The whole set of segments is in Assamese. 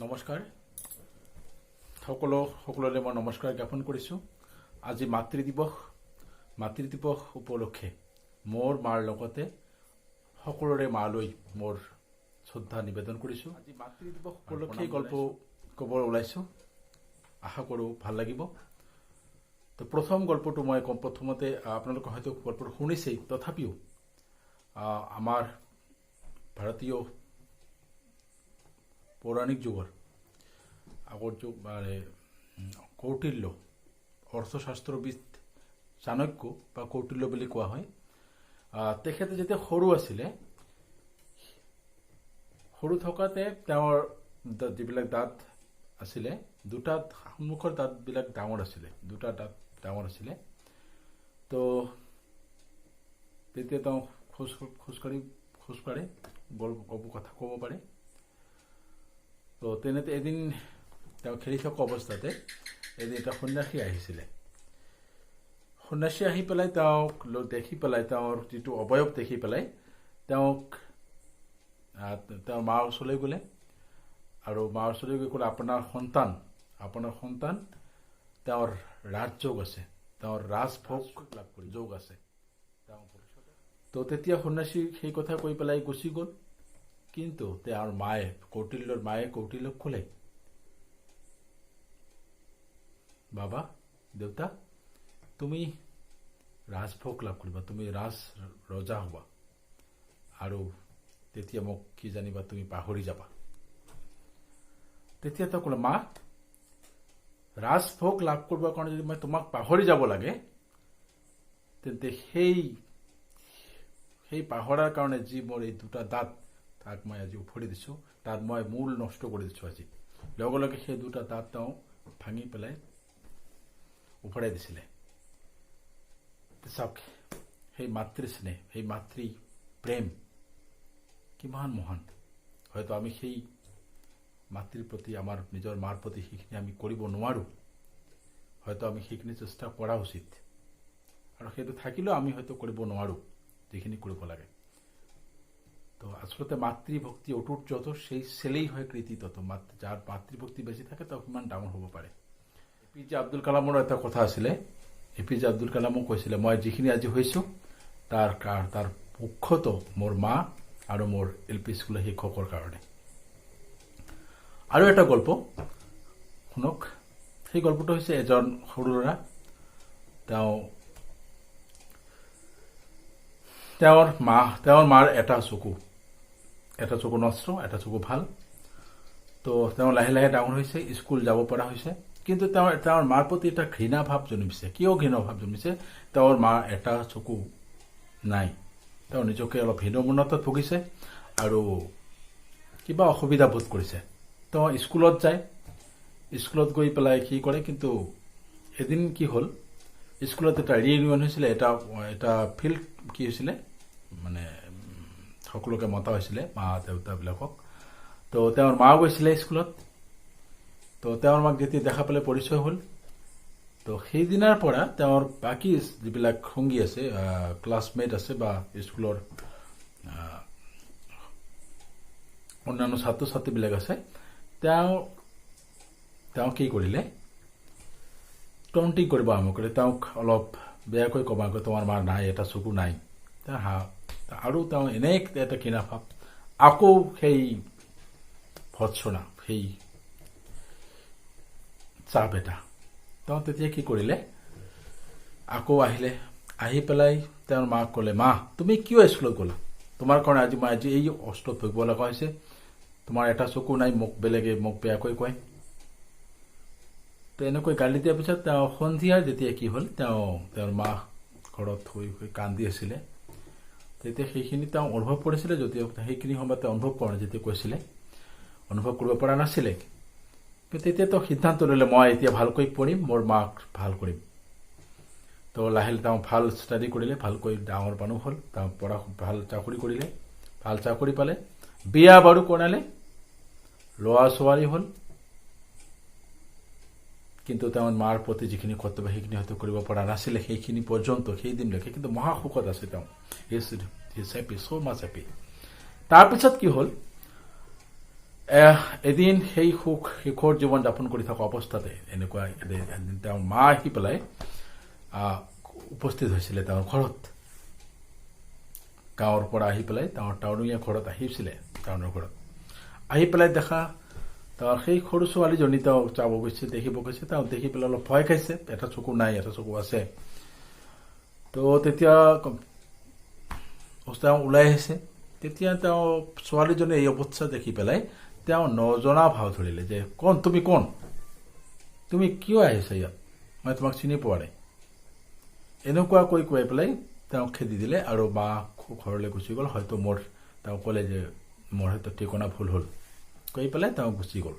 নমস্কাৰ সকলোলৈ মই নমস্কাৰ জ্ঞাপন কৰিছোঁ। আজি মাতৃ দিৱস উপলক্ষে মোৰ মাৰ লগতে সকলোৰে মালৈ মোৰ শ্ৰদ্ধা নিবেদন কৰিছোঁ। আজি মাতৃ দিৱস উপলক্ষে গল্প ক'ব ওলাইছোঁ, আশা কৰোঁ ভাল লাগিব। তো প্ৰথম গল্পটো মই ক'ম। প্ৰথমতে আপোনালোকে হয়তো গল্পটো শুনিছেই, তথাপিও আমাৰ ভাৰতীয় পৌৰাণিক যুগৰ আগৰ যুগ মানে কৌটিল্য অৰ্থশাস্ত্ৰবিদ চাণক্য বা কৌটিল্য বুলি কোৱা হয়। তেখেতে যেতিয়া সৰু আছিলে, সৰু থকাতে তেওঁৰ যিবিলাক দাঁত আছিলে, দুটা সন্মুখৰ দাঁতবিলাক ডাঙৰ আছিলে, দুটা দাঁত ডাঙৰ আছিলে। তো তেতিয়া তেওঁ খোজকাঢ়ে, কথা ক'ব পাৰে। তো তেনেতে এদিন তেওঁ খেলি থকা অৱস্থাতে এদিন এটা সন্যাসী আহিছিলে। সন্যাসী আহি পেলাই তেওঁক দেখি পেলাই, তেওঁৰ যিটো অৱয়ব দেখি পেলাই তেওঁক তেওঁৰ মাৰ ওচৰলৈ গ'লে আৰু মাৰ ওচৰলৈ গৈ ক'লে, আপোনাৰ সন্তান তেওঁৰ ৰাজযোগ আছে, তেওঁৰ ৰাজভোগ লাভ কৰি যোগ আছে। তো তেতিয়া সন্যাসী সেই কথা কৈ পেলাই গুচি গ'ল। কিন্তু তেওঁৰ কৌটিল্যৰ মায়ে কৌটিল্যক ক'লে, বাবা, দেউতা, তুমি ৰাজভোগ লাভ কৰিবা, তুমি ৰজা হ'বা, আৰু তেতিয়া মোক কি জানিবা তুমি পাহৰি যাবা। তেতিয়া তেওঁ ক'লে, মা, ৰাজভোগ লাভ কৰিবৰ কাৰণে যদি মই তোমাক পাহৰি যাব লাগে, তেন্তে সেই পাহৰাৰ কাৰণে যি মোৰ এই দুটা দাঁত, তাক মই আজি উফৰি দিছোঁ, তাত মই মূল নষ্ট কৰি দিছোঁ। আজি লগে লগে সেই দুটা দাঁত তেওঁ ভাঙি পেলাই উফৰাই দিছিলে। চাওক, সেই মাতৃ স্নেহ, সেই মাতৃ প্ৰেম কিমান মহান। হয়তো আমি সেই মাতৃৰ প্ৰতি, আমাৰ নিজৰ মাৰ প্ৰতি সেইখিনি আমি কৰিব নোৱাৰোঁ। হয়তো আমি সেইখিনি চেষ্টা কৰা উচিত, আৰু সেইটো থাকিলেও আমি হয়তো কৰিব নোৱাৰোঁ যিখিনি কৰিব লাগে। তো আচলতে মাতৃভক্তি অটুট যত, সেই ছেলেই হয় কৃতি তত। যাৰ মাতৃভক্তি বেছি থাকে তেওঁ কিমান ডাঙৰ হ'ব পাৰে। এপিজে আব্দুল কালামৰ এটা কথা আছিলে। এপিজে আব্দুল কালামো কৈছিলে, মই যিখিনি আজি হৈছোঁ তাৰ মুখ্যতঃ মোৰ মা আৰু মোৰ LP স্কুলৰ শিক্ষকৰ কাৰণে। আৰু এটা গল্প শুনক। সেই গল্পটো হৈছে এজন সৰু ল'ৰা, তেওঁৰ মাৰ এটা চকু নষ্ট, এটা চকু ভাল। তো তেওঁ লাহে লাহে ডাঙৰ হৈছে, স্কুল যাব পৰা হৈছে। কিন্তু তেওঁৰ মাৰ প্ৰতি এটা ঘৃণা ভাৱ জন্মিছে। কিয় ঘৃণা ভাৱ জন্মিছে? তেওঁৰ মাৰ এটা চকু নাই। তেওঁ নিজকে অলপ হীনমন্যতাত ভুগিছে আৰু কিবা অসুবিধা বোধ কৰিছে। তেওঁ স্কুলত যায়, স্কুলত গৈ পেলাই কি কৰে, কিন্তু এদিন কি হ'ল, স্কুলত এটা ৰিইউনিয়ন হৈছিলে, এটা ফিল্ড কি হৈছিলে, মানে সকলোকে মতা হৈছিলে, মা দেউতাবিলাকক। তো তেওঁৰ মা গৈছিলে স্কুলত। তো তেওঁৰ মাক যেতিয়া দেখা পালে পৰিচয় হ'ল। তো সেইদিনাৰ পৰা তেওঁৰ বাকী যিবিলাক সংগী আছে, ক্লাছমেট আছে বা স্কুলৰ অন্যান্য ছাত্ৰ ছাত্ৰীবিলাক আছে, তেওঁ কি কৰিলে, টন্টিং কৰিব আৰম্ভ কৰিলে। তেওঁক অলপ বেয়াকৈ কবা, তোমাৰ মাৰ নাই, এটা চকু নাই। আৰু তেওঁ এনে এটা ঘৃণা ভাৱ, আকৌ সেই ভৎসনা, সেই চাপ এটা। তেওঁ তেতিয়া কি কৰিলে, আকৌ আহি পেলাই তেওঁৰ মাক ক'লে, মা, তুমি কিয় স্কুলত গ'লা? তোমাৰ কাৰণে আজি মই এই অস্ত্ৰত ভুগিব লগা হৈছে। তোমাৰ এটা চকু নাই, বেলেগে মোক বেয়াকৈ কয়। তো এনেকৈ গালি দিয়াৰ পিছত তেওঁ সন্ধিয়াৰ যেতিয়া কি হ'ল, তেওঁৰ মা ঘৰত শুই কান্দি আছিলে। তেতিয়া সেইখিনি তেওঁ অনুভৱ কৰিছিলে, যদিও সেইখিনি সময়ত তেওঁ অনুভৱ কৰা নাই, যেতিয়া কৈছিলে অনুভৱ কৰিব পৰা নাছিলে। তেতিয়া তেওঁ সিদ্ধান্ত ল'লে, মই এতিয়া ভালকৈ পঢ়িম, মোৰ মাক ভাল কৰিম। তো লাহে তেওঁ ভাল ষ্টাডি কৰিলে, ভালকৈ ডাঙৰ মানুহ হ'ল। তেওঁ ভাল চাকৰি কৰিলে, ভাল চাকৰি পালে, বিয়া বাৰু কৰালে, ল'ৰা ছোৱালী হ'ল। কিন্তু তেওঁৰ মাৰ প্ৰতি যিখিনি কৰ্তব্য সেইখিনি হয়তো কৰিব পৰা নাছিলে সেইখিনি পৰ্যন্ত, সেইদিনলৈকে। কিন্তু মহাসুখত আছে তেওঁ, চ' মাছ হেপি। তাৰপিছত কি হ'ল, এদিন সেই সুখ শিখৰ জীৱন যাপন কৰি থকা অৱস্থাতে এনেকুৱা এদিন তেওঁৰ মা আহি পেলাই উপস্থিত হৈছিলে তেওঁৰ ঘৰত। গাঁৱৰ পৰা আহি পেলাই তেওঁৰ টাউনীয়া ঘৰত আহিছিলে। টাউনৰ ঘৰত আহি পেলাই দেখা তেওঁৰ সেই সৰু ছোৱালীজনী তেওঁ যাব গৈছে, দেখিব গৈছে। তেওঁ দেখি পেলাই অলপ ভয় খাইছে, এটা চকু নাই, এটা চকু আছে। তো তেতিয়া তেওঁ ওলাই আহিছে। তেতিয়া তেওঁ ছোৱালীজনী এই অৱস্থা দেখি পেলাই তেওঁ নজনা ভাও ধৰিলে যে তুমি কোন, তুমি কিয় আহিছা ইয়াত, মই তোমাক চিনি পোৱা নাই। এনেকুৱা কৈ পেলাই তেওঁক খেদি দিলে আৰু মা ঘৰলৈ গুচি গ'ল। হয়তো তেওঁ ক'লে যে মোৰ হয়তো ঠিকনা ভুল হ'ল, কৈ পেলাই তেওঁ গুচি গ'ল।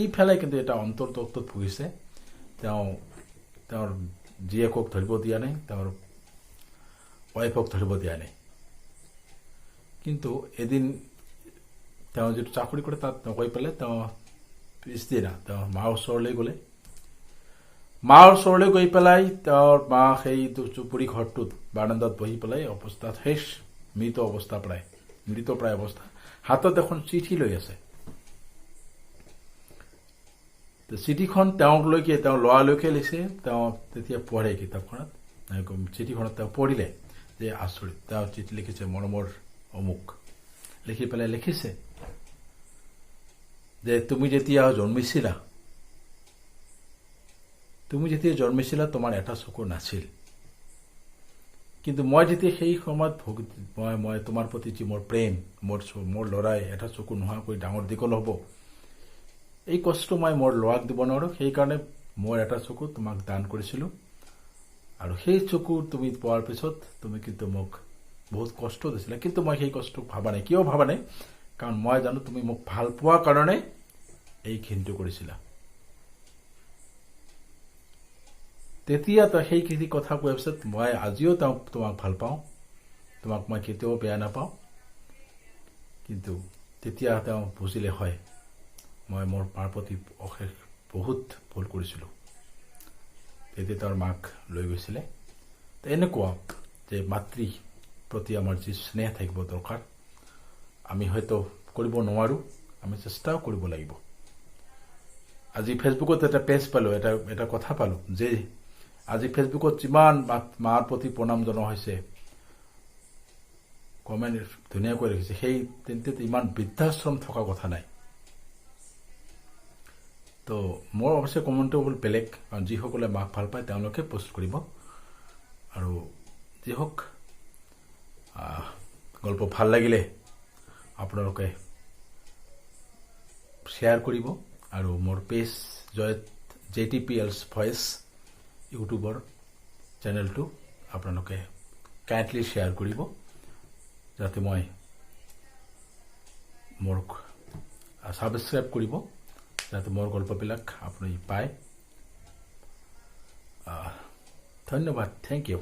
ইফালে কিন্তু এটা অন্তৰ্তত্বত ভুগিছে। তেওঁৰ জীয়েকক ধৰিব দিয়া নাই, তেওঁৰ ৱাইফক ধৰিব দিয়া নাই। কিন্তু এদিন তেওঁ যিটো চাকৰি কৰে তাত নকৈ পেলাই তেওঁ পিছদিনা তেওঁ মাৰ ওচৰলৈ গ'লে। মাৰ ওচৰলৈ গৈ পেলাই তেওঁৰ মা সেই জুপুৰি ঘৰটোত বাৰান্দাত বহি পেলাই অৱস্থাত শেষ, মৃত প্ৰায় অৱস্থা। হাতত এখন চিঠি লৈ আছে। চিঠিখন তেওঁক ল'ৰালৈকে লিখে। তেওঁ তেতিয়া পঢ়ে কিতাপখনত, চিঠিখনত তেওঁ পঢ়িলে যে আচৰিত। তেওঁ চিঠি লিখিছে, মৰমৰ অমুক লিখি পেলাই লিখিছে যে তুমি যেতিয়া জন্মিছিলা তোমাৰ এটা চকু নাছিল, কিন্তু মই যেতিয়া সেই সময়ত মই তোমাৰ প্ৰতি যি মোৰ প্ৰেম, মোৰ ল'ৰাই এটা চকু নোহোৱাকৈ ডাঙৰ দীঘল হ'ব, এই কষ্ট মই মোৰ ল'ৰাক দিব নোৱাৰো। সেইকাৰণে মই এটা চকু তোমাক দান কৰিছিলো। আৰু সেই চকু তুমি পোৱাৰ পিছত তুমি কিন্তু মোক বহুত কষ্ট দিছিলা, কিন্তু মই সেই কষ্ট ভাবা নাই। কিয় ভাবা নাই? কাৰণ মই জানো তুমি মোক ভাল পোৱাৰ কাৰণে এই ঘিনটো কৰিছিলা। তেতিয়া সেই কথা কোৱাৰ পিছত মই আজিও তোমাক ভাল পাওঁ, তোমাক মই কেতিয়াও বেয়া নাপাওঁ। কিন্তু তেতিয়া তেওঁ বুজিলে, হয় মই মোৰ মাৰ প্ৰতি অশেষ বহুত ভুল কৰিছিলোঁ। তেতিয়া তেওঁৰ মাক লৈ গৈছিলে। এনেকুৱা যে মাতৃ প্ৰতি আমাৰ যি স্নেহ থাকিব দৰকাৰ, আমি হয়তো কৰিব নোৱাৰো, আমি চেষ্টাও কৰিব লাগিব। আজি ফেচবুকত এটা পেজ পালো, এটা কথা পালো যে আজি ফেচবুকত যিমান মাৰ প্ৰতি প্ৰণাম জনোৱা হৈছে, কমেণ্ট ধুনীয়াকৈ ৰাখিছে, সেই তেন্তে ইমান বৃদ্ধাশ্ৰম থকা কথা নাই। তো মোৰ অৱশ্যে কমেণ্টটো হ'ল বেলেগ, কাৰণ যিসকলে মাক ভাল পায় তেওঁলোকে পোষ্ট কৰিব। আৰু যি হওক, গল্প ভাল লাগিলে আপোনালোকে শ্বেয়াৰ কৰিব। আৰু মোৰ পেজ JTPL's ভইচ ইউটিউবৰ চেনেলটো আপোনালোকে কাইণ্ডলি শ্বেয়াৰ কৰিব, যাতে মই মোৰ ছাবস্ক্ৰাইব কৰিব, যাতে মোৰ গল্পবিলাক আপুনি পায়। ধন্যবাদ, থেংক ইউ।